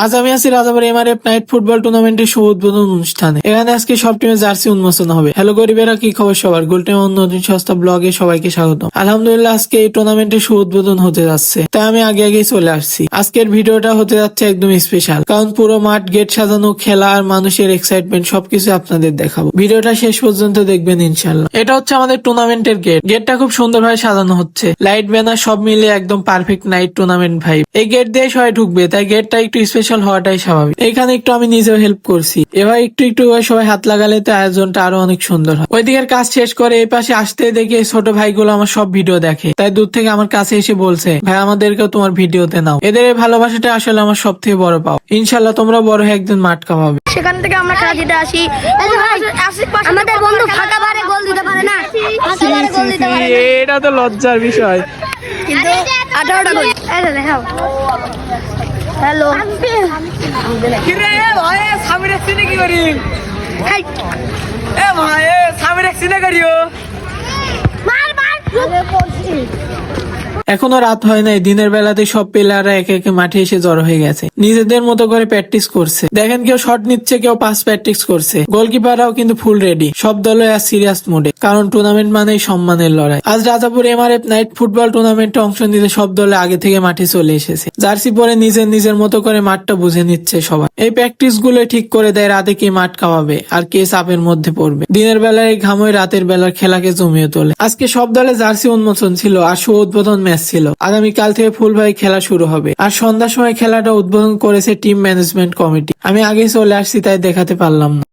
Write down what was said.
আজ আমি আছি রাজাবাড়ী এমআরএফ নাইট ফুটবল টুর্নামেন্টের শুভ উদ্বোধন অনুষ্ঠানে। এখানে আজকে সব টিমের জার্সি উন্মোচন হবে। হ্যালো গরিবেরা, কি খবর সবার? গোলটেম নতুন সস্তা ব্লগে সবাইকে স্বাগত। আলহামদুলিল্লাহ, আজকে এই টুর্নামেন্টের শুভ উদ্বোধন হতে যাচ্ছে, তাই আমি আগেই চলে আসছি। আজকের ভিডিওটা হতে যাচ্ছে একদম স্পেশাল, কারণ পুরো মাঠ, গেট সাজানো, খেলা আর মানুষের এক্সাইটমেন্ট সবকিছু আপনাদের দেখাবো। ভিডিওটা শেষ পর্যন্ত দেখবেন ইনশাল্লাহ। এটা হচ্ছে আমাদের টুর্নামেন্টের গেট। গেটটা খুব সুন্দরভাবে সাজানো হচ্ছে, লাইট, ব্যানার সব মিলিয়ে একদম পারফেক্ট নাইট টুর্নামেন্ট ভাইব। এই গেট দিয়ে সবাই ঢুকবে, তাই গেটটা একটু স্পেশাল হওয়াটাই স্বাভাবিক। এখানে একটু আমি নিজেও হেল্প করছি। এবার একটু একটু সবাই হাত লাগালে তো আয়োজনটা আরো অনেক সুন্দর হয়। ওইদিকের কাজ শেষ করে এই পাশে আসতে দেখি এই ছোট ভাইগুলো আমার সব ভিডিও দেখে, তাই দূর থেকে আমার কাছে এসে বলছে, ভাই আমাদেরকেও তোমার ভিডিওতে নাও। এদের এই ভালোবাসাটা আসলে আমার সব থেকে বড় পাও। ইনশাল্লাহ তোমরা বড় হয়ে একদিন মাঠ কামাবে। সেখান থেকে আমরা খেলা দিতে আসি। আমাদের বন্ধু ফাঁকা বারে গোল দিতে পারে না, ফাঁকা বারে গোল দিতে পারে না। এটা তো লজ্জার বিষয়। কিন্তু 18টা গোল। এই যে দেখাও। হ্যালো কিরে ভাই, সামনে সিনে কি করি? হাই এ ভাই, সামনে সিনে করিও। মার মার আরে পড়ছি। এখনো রাত হয় নাই, দিনের বেলাতে সব প্লেয়াররা একে একে মাঠে এসে জড়ো হয়ে গেছে, নিজেদের মতো করে প্র্যাকটিস করছে। দেখেন, কেউ শট নিচ্ছে, কেউ পাস প্র্যাকটিস করছে। গোলকিপাররাও কিন্তু ফুল রেডি। সব দলে আর সিরিয়াস মোডে, কারণ টুর্নামেন্ট মানেই সম্মানের লড়াই। আজ রাজাপুর এমআরএফ নাইট ফুটবল টুর্নামেন্টে অংশ নিতে সব দলে আগে থেকে মাঠে চলে এসেছে। জার্সি পরে নিজের মতো করে মাঠটা বুঝে নিচ্ছে সবাই। এই প্র্যাকটিস গুলো ঠিক করে দেয় রাতে কে মাঠ কামাবে আর কে চাপের মধ্যে পড়বে। দিনের বেলায় ঘামই রাতের বেলার খেলাকে জমিয়ে তোলে। আজকে সব দলে জার্সি উন্মোচন ছিল আর শুভ উদ্বোধন ম্যাচ ছিল। আগামীকাল থেকে ফুলভাবে খেলা শুরু হবে। আর সন্ধ্যার সময় খেলাটা উদ্বোধন করেছে টিম ম্যানেজমেন্ট কমিটি। আমি আগে চলে আসছি, তাই দেখাতে পারলাম না।